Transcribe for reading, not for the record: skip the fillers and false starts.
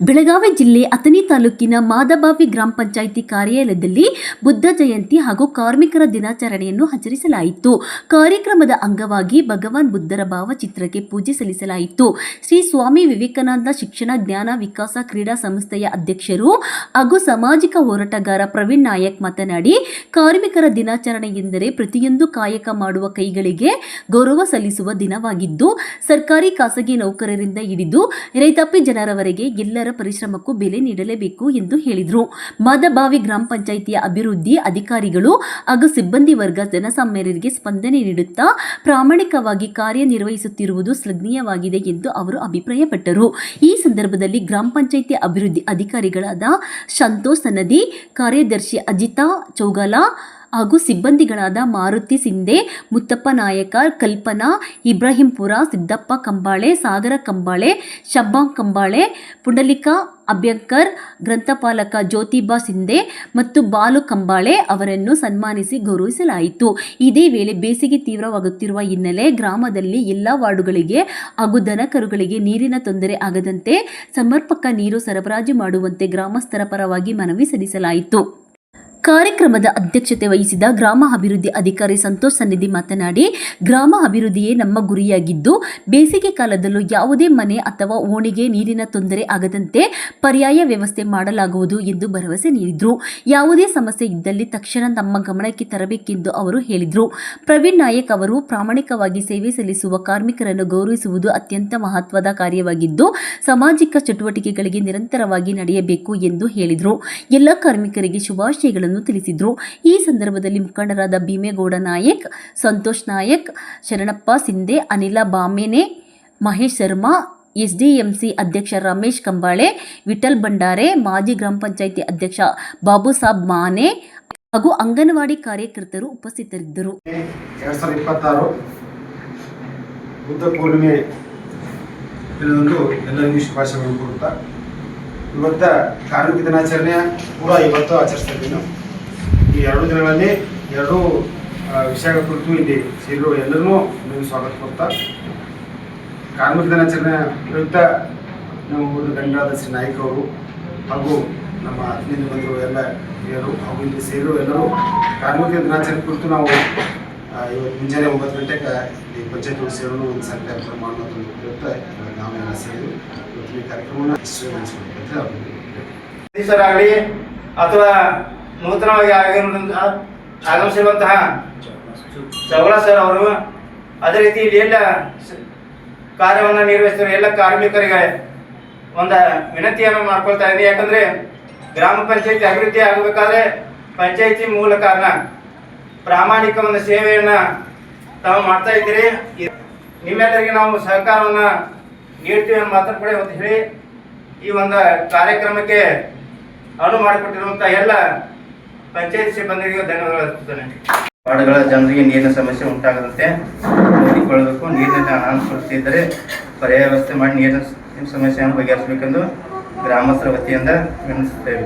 ಬೆಳಗಾವಿ ಜಿಲ್ಲೆ ಅಥಣಿ ತಾಲೂಕಿನ ಮಾದಬಾವಿ ಗ್ರಾಮ ಪಂಚಾಯಿತಿ ಕಾರ್ಯಾಲಯದಲ್ಲಿ ಬುದ್ಧ ಜಯಂತಿ ಹಾಗೂ ಕಾರ್ಮಿಕರ ದಿನಾಚರಣೆಯನ್ನು ಆಚರಿಸಲಾಯಿತು. ಕಾರ್ಯಕ್ರಮದ ಅಂಗವಾಗಿ ಭಗವಾನ್ ಬುದ್ಧರ ಭಾವಚಿತ್ರಕ್ಕೆ ಪೂಜೆ ಸಲ್ಲಿಸಲಾಯಿತು. ಶ್ರೀ ಸ್ವಾಮಿ ವಿವೇಕಾನಂದ ಶಿಕ್ಷಣ ಜ್ಞಾನ ವಿಕಾಸ ಕ್ರೀಡಾ ಸಂಸ್ಥೆಯ ಅಧ್ಯಕ್ಷರು ಹಾಗೂ ಸಾಮಾಜಿಕ ಹೋರಾಟಗಾರ ಪ್ರವೀಣ್ ನಾಯಕ್ ಮಾತನಾಡಿ, ಕಾರ್ಮಿಕರ ದಿನಾಚರಣೆ ಎಂದರೆ ಪ್ರತಿಯೊಂದು ಕಾಯಕ ಮಾಡುವ ಕೈಗಳಿಗೆ ಗೌರವ ಸಲ್ಲಿಸುವ ದಿನವಾಗಿದ್ದು, ಸರ್ಕಾರಿ ಖಾಸಗಿ ನೌಕರರಿಂದ ಹಿಡಿದು ರೈತಾಪಿ ಜನರವರೆಗೆ ಎಲ್ಲರ ಪರಿಶ್ರಮಕ್ಕೂ ಬೆಲೆ ನೀಡಲೇಬೇಕು ಎಂದು ಹೇಳಿದರು. ಮಾದಬಾವಿ ಗ್ರಾಮ ಪಂಚಾಯಿತಿಯ ಅಭಿವೃದ್ಧಿ ಅಧಿಕಾರಿಗಳು ಹಾಗೂ ಸಿಬ್ಬಂದಿ ವರ್ಗ ಜನಸಾಮಾನ್ಯರಿಗೆ ಸ್ಪಂದನೆ ನೀಡುತ್ತಾ ಪ್ರಾಮಾಣಿಕವಾಗಿ ಕಾರ್ಯನಿರ್ವಹಿಸುತ್ತಿರುವುದು ಶ್ಲಾಘನೀಯವಾಗಿದೆ ಎಂದು ಅವರು ಅಭಿಪ್ರಾಯಪಟ್ಟರು. ಈ ಸಂದರ್ಭದಲ್ಲಿ ಗ್ರಾಮ ಪಂಚಾಯಿತಿ ಅಭಿವೃದ್ಧಿ ಅಧಿಕಾರಿಗಳಾದ ಸಂತೋಷ್ ಸನದಿ, ಕಾರ್ಯದರ್ಶಿ ಅಜಿತಾ ಚೌಗಾಲ ಹಾಗೂ ಸಿಬ್ಬಂದಿಗಳಾದ ಮಾರುತಿ ಸಿಂಧೆ, ಮುತ್ತಪ್ಪ ನಾಯಕ, ಕಲ್ಪನಾ, ಇಬ್ರಾಹಿಂಪುರ, ಸಿದ್ದಪ್ಪ ಕಂಬಾಳೆ, ಸಾಗರ ಕಂಬಾಳೆ, ಶಬ್ಬಾಂಗ್ ಕಂಬಾಳೆ, ಪುಂಡಲಿಕಾ ಅಭ್ಯಂಕರ್, ಗ್ರಂಥಪಾಲಕ ಜ್ಯೋತಿಬಾ ಸಿಂಧೆ ಮತ್ತು ಬಾಲು ಕಂಬಾಳೆ ಅವರನ್ನು ಸನ್ಮಾನಿಸಿ ಗೌರವಿಸಲಾಯಿತು. ಇದೇ ವೇಳೆ ಬೇಸಿಗೆ ತೀವ್ರವಾಗುತ್ತಿರುವ ಹಿನ್ನೆಲೆ ಗ್ರಾಮದಲ್ಲಿ ಎಲ್ಲ ವಾರ್ಡುಗಳಿಗೆ ಹಾಗೂ ದನಕರುಗಳಿಗೆ ನೀರಿನ ತೊಂದರೆ ಆಗದಂತೆ ಸಮರ್ಪಕ ನೀರು ಸರಬರಾಜು ಮಾಡುವಂತೆ ಗ್ರಾಮಸ್ಥರ ಪರವಾಗಿ ಮನವಿ ಸಲ್ಲಿಸಲಾಯಿತು. ಕಾರ್ಯಕ್ರಮದ ಅಧ್ಯಕ್ಷತೆ ವಹಿಸಿದ ಗ್ರಾಮ ಅಭಿವೃದ್ಧಿ ಅಧಿಕಾರಿ ಸಂತೋಷ್ ಸನ್ನಿಧಿ ಮಾತನಾಡಿ, ಗ್ರಾಮ ಅಭಿವೃದ್ಧಿಯೇ ನಮ್ಮ ಗುರಿಯಾಗಿದ್ದು, ಬೇಸಿಗೆ ಕಾಲದಲ್ಲೂ ಯಾವುದೇ ಮನೆ ಅಥವಾ ಓಣಿಗೆ ನೀರಿನ ತೊಂದರೆ ಆಗದಂತೆ ಪರ್ಯಾಯ ವ್ಯವಸ್ಥೆ ಮಾಡಲಾಗುವುದು ಎಂದು ಭರವಸೆ ನೀಡಿದರು. ಯಾವುದೇ ಸಮಸ್ಯೆ ಇದ್ದಲ್ಲಿ ತಕ್ಷಣ ನಮ್ಮ ಗಮನಕ್ಕೆ ತರಬೇಕೆಂದು ಅವರು ಹೇಳಿದರು. ಪ್ರವೀಣ್ ನಾಯಕ್ ಅವರು ಪ್ರಾಮಾಣಿಕವಾಗಿ ಸೇವೆ ಸಲ್ಲಿಸುವ ಕಾರ್ಮಿಕರನ್ನು ಗೌರವಿಸುವುದು ಅತ್ಯಂತ ಮಹತ್ವದ ಕಾರ್ಯವಾಗಿದ್ದು, ಸಾಮಾಜಿಕ ಚಟುವಟಿಕೆಗಳಿಗೆ ನಿರಂತರವಾಗಿ ನಡೆಯಬೇಕು ಎಂದು ಹೇಳಿದರು. ಎಲ್ಲ ಕಾರ್ಮಿಕರಿಗೆ ಶುಭಾಶಯಗಳನ್ನು ತಿಳಿಸಿದರು. ಈ ಸಂದರ್ಭದಲ್ಲಿ ಮುಖಂಡರಾದ ಭೀಮೇಗೌಡ ನಾಯಕ್, ಸಂತೋಷ್ ನಾಯಕ್, ಶರಣಪ್ಪ ಸಿಂಧೆ, ಅನಿಲ ಬಾಮೇನೆ, ಮಹೇಶ್ ಶರ್ಮಾ, ಎಸ್ಡಿಎಂಸಿ ಅಧ್ಯಕ್ಷ ರಮೇಶ್ ಕಂಬಾಳೆ, ವಿಠಲ್ ಭಂಡಾರೆ, ಮಾಜಿ ಗ್ರಾಮ ಪಂಚಾಯಿತಿ ಅಧ್ಯಕ್ಷ ಬಾಬುಸಾಬ್ ಮಾನೆ ಹಾಗೂ ಅಂಗನವಾಡಿ ಕಾರ್ಯಕರ್ತರು ಉಪಸ್ಥಿತರಿದ್ದರು. 2026 ಬುದ್ಧ ಪೂರ್ಣಿಮೆ ದಿನದಂದು ಎಲ್ಲರಿಗೂ ಶುಭಾಶಯಗಳನ್ನು ಕೊಡುತ್ತಾ, ಇವತ್ತು ಕಾರ್ಮಿಕ ದಿನಾಚರಣೆ ಕೂಡ ಇವತ್ತು ಆಚರಿಸ್ತಾ ಇದ್ದೀನಿ. ಈ 2 ದಿನಗಳಲ್ಲಿ 2 ವಿಷಯಗಳ ಕುರಿತು ಇಲ್ಲಿ ಸೇರಿರುವ ಎಲ್ಲರನ್ನೂ ನಿಮಗೆ ಸ್ವಾಗತ ಕೊಡ್ತಾ, ಕಾರ್ಮಿಕ ದಿನಾಚರಣೆ ಪ್ರಯುಕ್ತ ನಮ್ಮ ಊರಿನ ಗಣ್ಯರಾದ ಶ್ರೀ ನಾಯ್ಕ ಅವರು ಹಾಗೂ ನಮ್ಮ ಅತಿಥಿಯಿಂದ ಬಂದರು ಎಲ್ಲ ಹಿರಿಯರು ಹಾಗೂ ಇಲ್ಲಿ ಸೇರಿರುವ ಎಲ್ಲರೂ ಕಾರ್ಮಿಕ ದಿನಾಚರಣೆ ಕುರಿತು ನಾವು ಇವತ್ತು ಮುಂಜಾನೆ 9 ಗಂಟೆಗೆ ಈ ಪಂಚಾಯತ್ ಸೇರೋಣ ಒಂದು ಸಣ್ಣ ಕಾರ್ಯಕ್ರಮ ಮಾಡೋದು ಪ್ರಯುಕ್ತ ನಾವೆಲ್ಲ ಸೇರಿ ಇವತ್ತು ಈ ಕಾರ್ಯಕ್ರಮವನ್ನು ಆಗಲಿ ಅಥವಾ ನೂತನವಾಗಿ ಆಗಮಿಸಿರುವಂತಹ ಚೌಗಲ ಸರ್ ಅವರು, ಅದೇ ರೀತಿ ಇಲ್ಲಿ ಎಲ್ಲ ಕಾರ್ಯವನ್ನು ನಿರ್ವಹಿಸಿದ ಎಲ್ಲ ಕಾರ್ಮಿಕರಿಗೆ ಒಂದು ವಿನಂತಿಯನ್ನು ಮಾಡ್ಕೊಳ್ತಾ ಇದ್ದೀನಿ. ಯಾಕಂದ್ರೆ ಗ್ರಾಮ ಪಂಚಾಯತಿ ಅಭಿವೃದ್ಧಿ ಆಗಬೇಕಾದ್ರೆ ಪಂಚಾಯತಿ ಮೂಲ ಕಾರಣ. ಪ್ರಾಮಾಣಿಕ ಒಂದು ಸೇವೆಯನ್ನ ತಾವು ಮಾಡ್ತಾ ಇದ್ದೀರಿ. ನಿಮ್ಮೆಲ್ಲರಿಗೆ ನಾವು ಸಹಕಾರವನ್ನು ನೀಡ್ತೀವಿ ಅನ್ನೋ ಮಾತನ್ನು ಕೂಡ ಇವತ್ತು ಹೇಳಿ ಈ ಒಂದು ಕಾರ್ಯಕ್ರಮಕ್ಕೆ ಅನುವು ಮಾಡಿಕೊಟ್ಟಿರುವಂತಹ ಎಲ್ಲ ಪಂಚಾಯತ್ ಸಿಬ್ಬಂದಿಗೆ ಧನ್ಯವಾದಗಳು ಅರ್ಪಿಸುತ್ತೇನೆ. ವಾರ್ಡ್ಗಳ ಜನರಿಗೆ ನೀರಿನ ಸಮಸ್ಯೆ ಉಂಟಾಗದಂತೆ ನೋಡಿಕೊಳ್ಳಬೇಕು. ನೀರಿನ ಅನುಕೂಲತೆ ಪರ್ಯಾಯ ವ್ಯವಸ್ಥೆ ಮಾಡಿ ನೀರಿನ ಸಮಸ್ಯೆಯನ್ನು ಬಗೆಹರಿಸಬೇಕೆಂದು ಗ್ರಾಮಸ್ಥರ ವತಿಯಿಂದ ವಿನಂತಿಸುತ್ತೇವೆ.